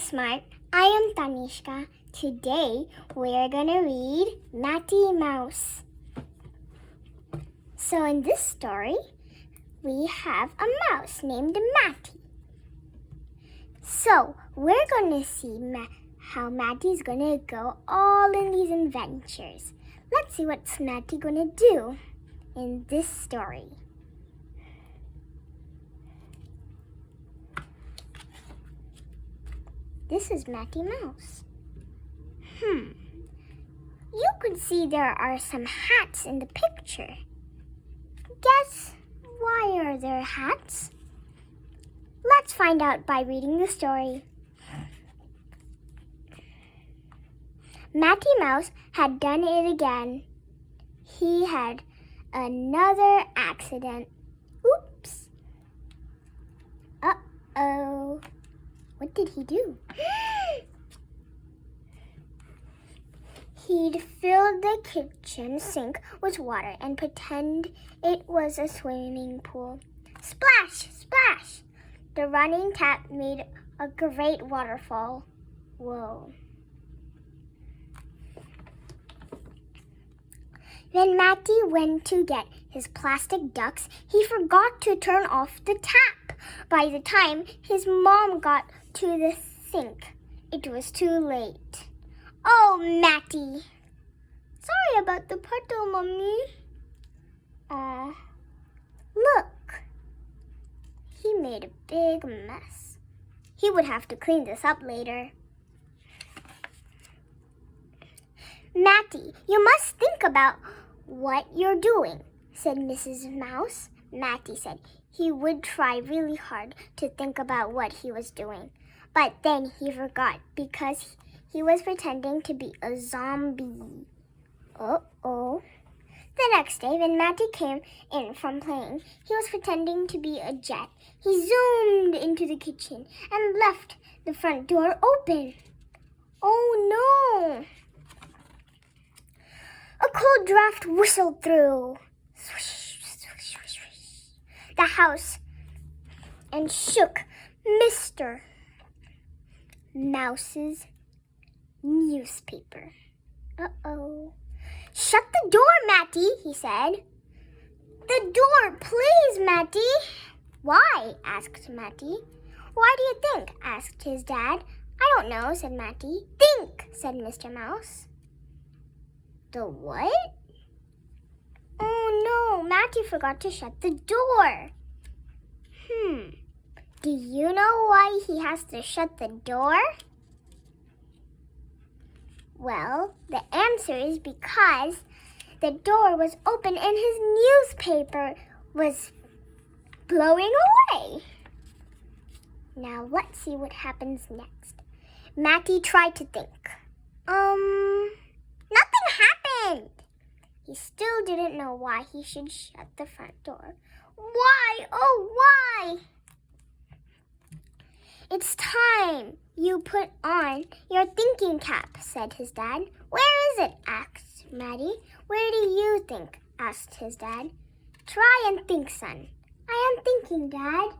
Smart. I am Tanishka. Today we're gonna read Matty Mouse. So in this story, we have a mouse named Matty. So we're gonna see how Matty's gonna go all in these adventures. Let's see what's Matty gonna do in this story. This is Matty Mouse. You could see there are some hats in the picture. Guess why are there hats? Let's find out by reading the story. Matty Mouse had done it again. He had another accident. Oops. Uh-oh. What did he do? He'd filled the kitchen sink with water and pretend it was a swimming pool. Splash! Splash! The running tap made a great waterfall. Whoa. When Matty went to get his plastic ducks, he forgot to turn off the tap. By the time his mom got to the sink, it was too late. Oh, Matty! Sorry about the puddle, Mommy. Aw, look. He made a big mess. He would have to clean this up later. Matty, you must think about what you're doing, said Mrs. Mouse. Matty said he would try really hard to think about what he was doing, but then he forgot because he was pretending to be a zombie. Uh-oh. The next day, when Matty came in from playing, he was pretending to be a jet. He zoomed into the kitchen and left the front door open. Oh no! A cold draft whistled through the house and shook Mr. Mouse's newspaper. Uh-oh. Shut the door, Matty, he said. The door, please, Matty. Why? Asked Matty. Why do you think? Asked his dad. I don't know, said Matty. Think, said Mr. Mouse. The what? Oh no, Matty forgot to shut the door. Do you know why he has to shut the door? Well, the answer is because the door was open and his newspaper was blowing away. Now let's see what happens next. Matty tried to think. Nothing happened. He still didn't know why he should shut the front door. Why? Oh, why? It's time you put on your thinking cap, said his dad. Where is it? Asked Matty. Where do you think? Asked his dad. Try and think, son. I am thinking, Dad.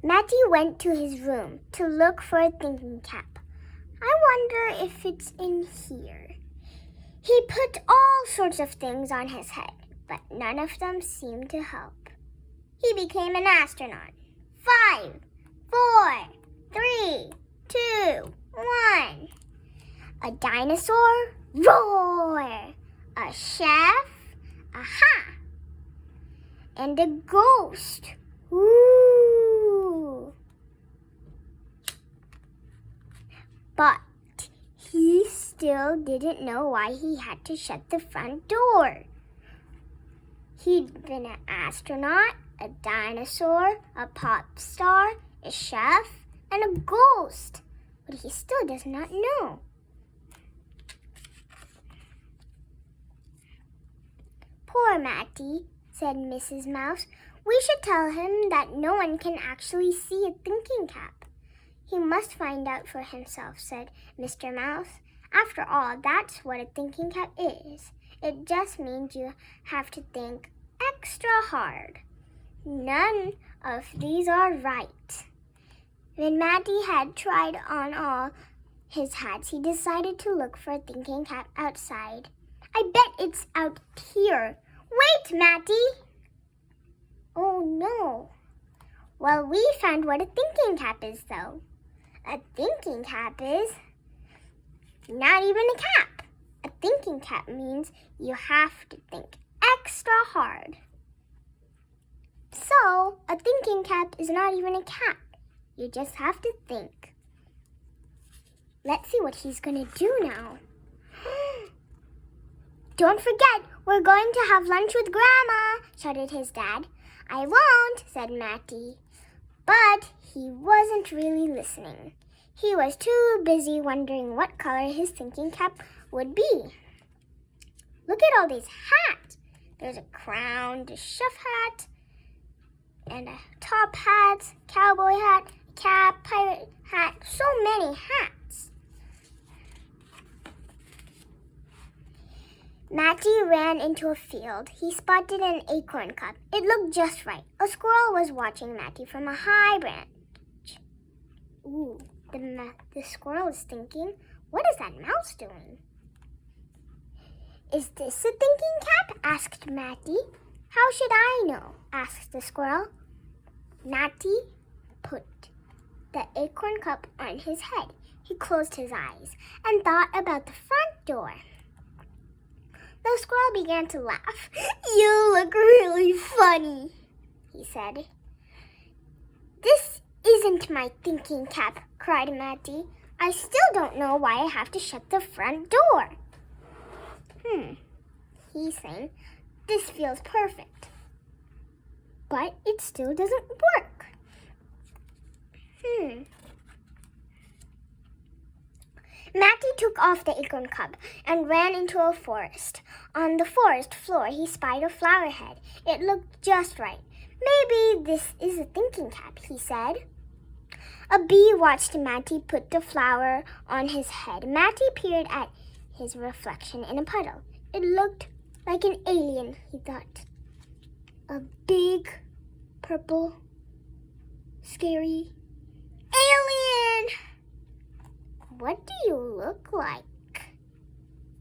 Matty went to his room to look for a thinking cap. I wonder if it's in here. He put all sorts of things on his head, but none of them seemed to help. He became an astronaut. 5, 4, 3, 2, 1. A dinosaur? Roar! A chef? Aha! And a ghost? Ooh! But he still didn't know why he had to shut the front door. He'd been an astronaut, a dinosaur, a pop star, a chef, and a ghost. But he still does not know. Poor Matty, said Mrs. Mouse. We should tell him that no one can actually see a thinking cap. He must find out for himself, said Mr. Mouse. After all, that's what a thinking cap is. It just means you have to think extra hard. None of these are right. When Matty had tried on all his hats, he decided to look for a thinking cap outside. I bet it's out here. Wait, Matty! Oh no. Well, we found what a thinking cap is, though. A thinking cap is not even a cap. A thinking cap means you have to think extra hard. So, a thinking cap is not even a cap. You just have to think. Let's see what he's going to do now. Don't forget, we're going to have lunch with Grandma, shouted his dad. I won't, said Matty. But he wasn't really listening. He was too busy wondering what color his thinking cap would be. Look at all these hats. There's a crown, a chef hat, and a top hat, cowboy hat, cap, pirate hat, so many hats. Matty ran into a field. He spotted an acorn cup. It looked just right. A squirrel was watching Matty from a high branch. Ooh, the squirrel is thinking, what is that mouse doing? Is this a thinking cap? Asked Matty. How should I know? Asked the squirrel. Matty put the acorn cup on his head. He closed his eyes and thought about the front door. The squirrel began to laugh. You look really funny, he said. This isn't my thinking cap, cried Matty. I still don't know why I have to shut the front door. He's saying, this feels perfect. But it still doesn't work. Matty took off the acorn cup and ran into a forest. On the forest floor, he spied a flower head. It looked just right. Maybe this is a thinking cap, he said. A bee watched Matty put the flower on his head. Matty peered at his reflection in a puddle. It looked like an alien, he thought. A big, purple, scary alien! What do you look like?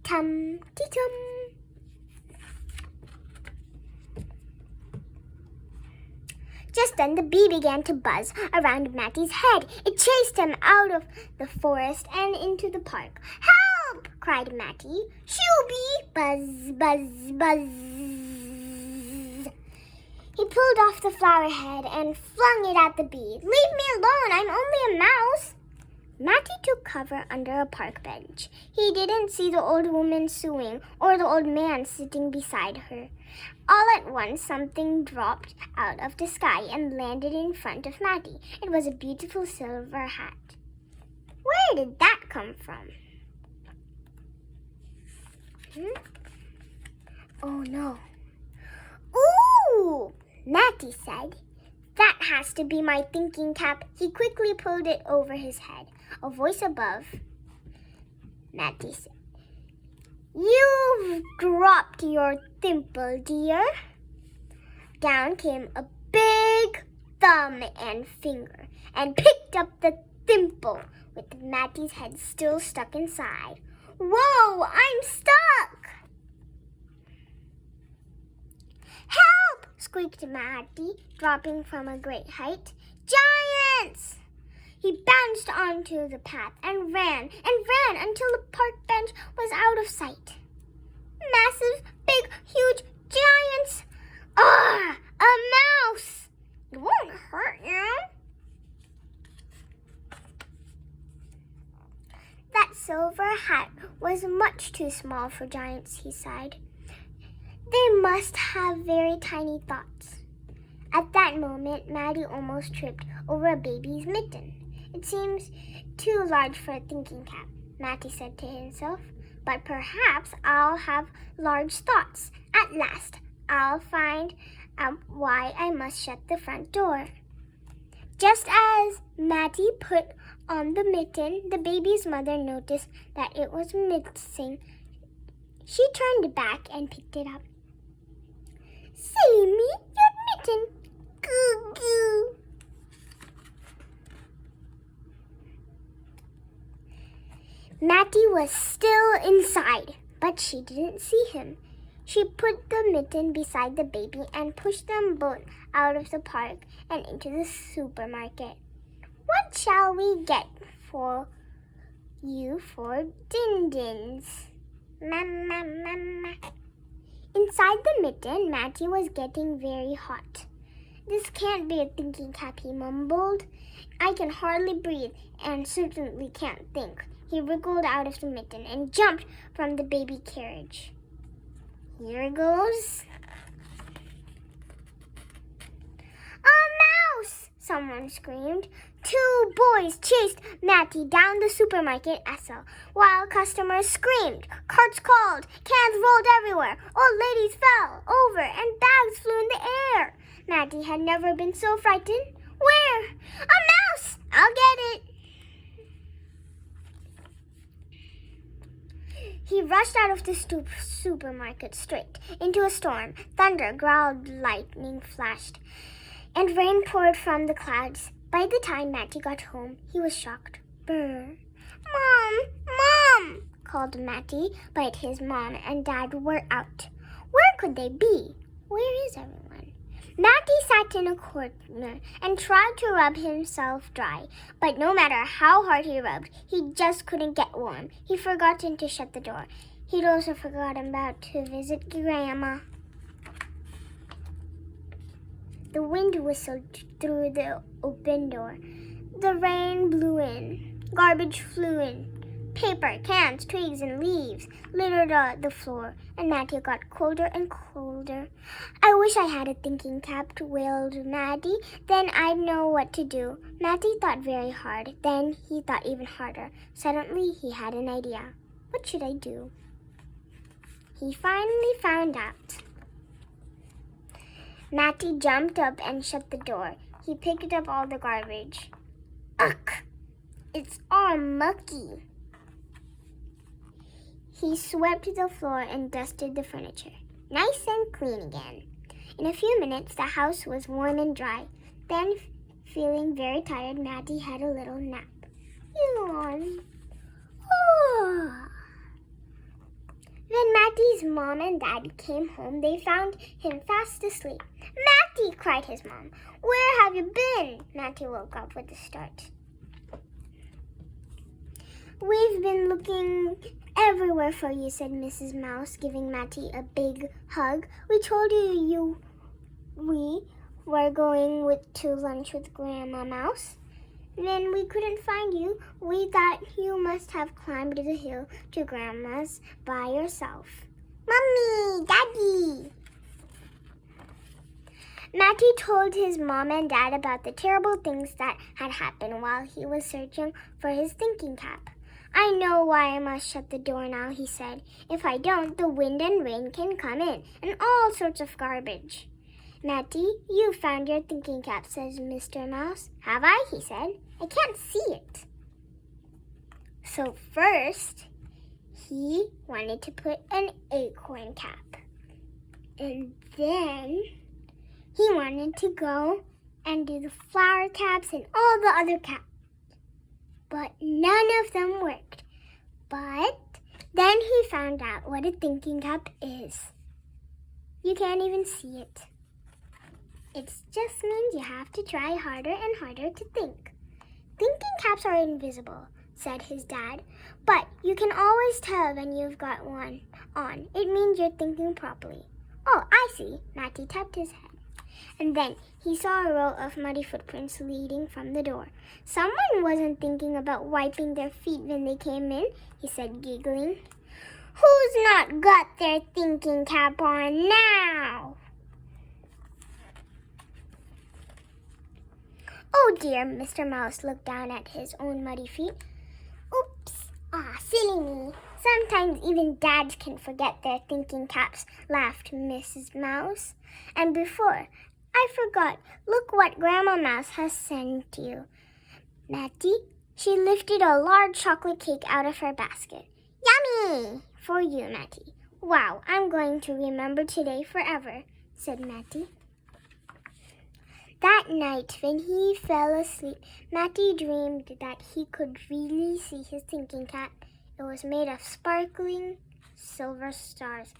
Tum-ti-tum. Just then the bee began to buzz around Matty's head. It chased him out of the forest and into the park. Help! Cried Matty. Shoo bee! Buzz, buzz, buzz. He pulled off the flower head and flung it at the bee. Leave me alone, I'm only a mouse. Matty took cover under a park bench. He didn't see the old woman sewing or the old man sitting beside her. All at once, something dropped out of the sky and landed in front of Matty. It was a beautiful silver hat. Where did that come from? Oh no. Ooh! Matty said. That has to be my thinking cap. He quickly pulled it over his head. A voice above, Matty said, You've dropped your thimble, dear. Down came a big thumb and finger and picked up the thimble with Matty's head still stuck inside. Whoa, I'm stuck! Help! Squeaked Matty, dropping from a great height. Giants! He bounced onto the path and ran until the park bench was out of sight. Massive, big, huge giants! Ah! A mouse! It won't hurt you. That silver hat was much too small for giants, he sighed. They must have very tiny thoughts. At that moment, Matty almost tripped over a baby's mitten. It seems too large for a thinking cap, Matty said to himself. But perhaps I'll have large thoughts. At last, I'll find out why I must shut the front door. Just as Matty put on the mitten, the baby's mother noticed that it was missing. She turned back and picked it up. Silly me, your mitten. Goo goo. Matty was still inside, but she didn't see him. She put the mitten beside the baby and pushed them both out of the park and into the supermarket. What shall we get for you for din-dins? Mama. Inside the mitten, Matty was getting very hot. This can't be a thinking cap, he mumbled. I can hardly breathe and certainly can't think. He wriggled out of the mitten and jumped from the baby carriage. Here goes. A mouse! Someone screamed. Two boys chased Matty down the supermarket aisle while customers screamed. Carts called. Cans rolled everywhere. Old ladies fell over and bags flew in the air. Matty had never been so frightened. Where? A mouse! I'll get it. He rushed out of the supermarket straight into a storm. Thunder growled, lightning flashed, and rain poured from the clouds. By the time Matty got home, he was shocked. Brr. Mom, called Matty, but his mom and dad were out. Where could they be? Where is everyone? Matty sat in a corner and tried to rub himself dry, but no matter how hard he rubbed, he just couldn't get warm. He'd forgotten to shut the door. He'd also forgotten about to visit Grandma. The wind whistled through the open door. The rain blew in. Garbage flew in. Paper, cans, twigs, and leaves littered the floor, and Matty got colder and colder. I wish I had a thinking cap, wailed Matty. Then I'd know what to do. Matty thought very hard. Then he thought even harder. Suddenly he had an idea. What should I do? He finally found out. Matty jumped up and shut the door. He picked up all the garbage. Ugh! It's all mucky. He swept the floor and dusted the furniture. Nice and clean again. In a few minutes, the house was warm and dry. Then, feeling very tired, Matty had a little nap. Yawn. When Matty's mom and dad came home, they found him fast asleep. Matty, cried his mom. Where have you been? Matty woke up with a start. We've been looking everywhere for you, said Mrs. Mouse, giving Matty a big hug. We told you we were going to lunch with Grandma Mouse. When we couldn't find you, we thought you must have climbed the hill to Grandma's by yourself. Mommy! Daddy! Matty told his mom and dad about the terrible things that had happened while he was searching for his thinking cap. I know why I must shut the door now, he said. If I don't, the wind and rain can come in, and all sorts of garbage. Matty, you found your thinking cap, says Mr. Mouse. Have I? He said. I can't see it. So first, he wanted to put an acorn cap. And then he wanted to go and do the flower caps and all the other caps. But none of them worked. But then he found out what a thinking cap is. You can't even see it. It just means you have to try harder and harder to think. Thinking caps are invisible, said his dad, but you can always tell when you've got one on. It means you're thinking properly. Oh, I see. Matty tapped his head. And then he saw a row of muddy footprints leading from the door. Someone wasn't thinking about wiping their feet when they came in, he said, giggling. Who's not got their thinking cap on now? Oh dear, Mr. Mouse looked down at his own muddy feet. Oops, silly me. Sometimes even dads can forget their thinking caps, laughed Mrs. Mouse. And before I forgot, look what Grandma Mouse has sent you. Matty, she lifted a large chocolate cake out of her basket. Yummy! For you, Matty. Wow, I'm going to remember today forever, said Matty. That night, when he fell asleep, Matty dreamed that he could really see his thinking cap. It was made of sparkling silver stars,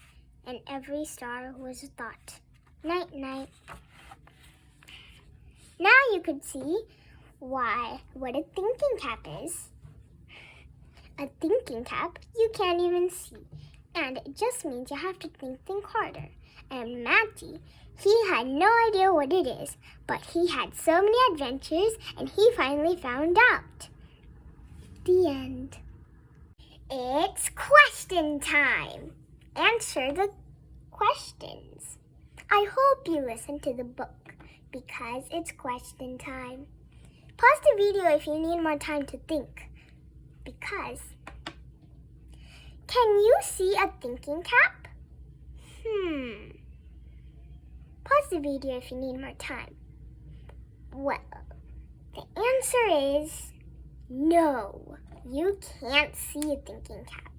and every star was a dot. Night, night. Now you could see what a thinking cap is. A thinking cap you can't even see, and it just means you have to think harder. And Matty, he had no idea what it is, but he had so many adventures, and he finally found out. The end. It's question time. Answer the questions. I hope you listen to the book because it's question time. Pause the video if you need more time to think. Because, can you see a thinking cap? Pause the video if you need more time. Well, the answer is no. You can't see a thinking cap.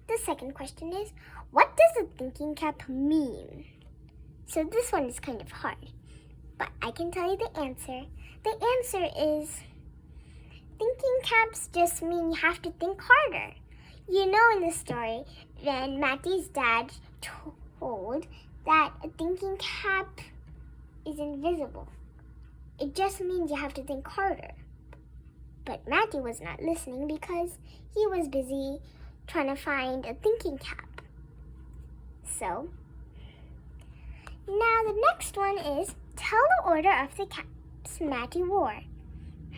The second question is, what does a thinking cap mean? So this one is kind of hard, but I can tell you the answer. The answer is, thinking caps just mean you have to think harder. You know in the story, when Matty's dad told that a thinking cap is invisible. It just means you have to think harder. But Matty was not listening because he was busy trying to find a thinking cap. So, now the next one is, tell the order of the caps Matty wore.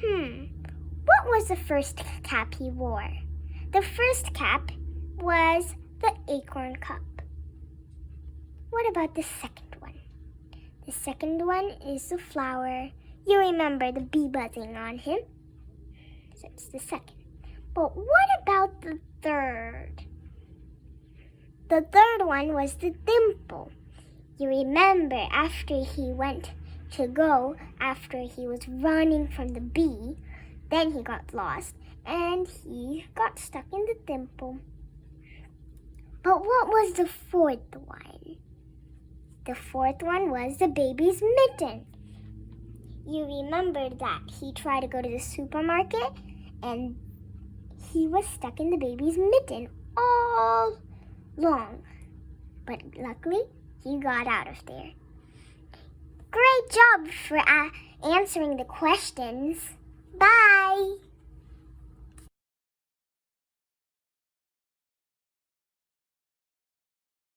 What was the first cap he wore? The first cap was the acorn cup. What about the second one? The second one is the flower. You remember the bee buzzing on him? So it's the second. But what about the third? The third one was the dimple. You remember after he went to go, after he was running from the bee, then he got lost and he got stuck in the dimple. But what was the fourth one? The fourth one was the baby's mitten. You remember that he tried to go to the supermarket and he was stuck in the baby's mitten all long. But luckily, he got out of there. Great job for answering the questions.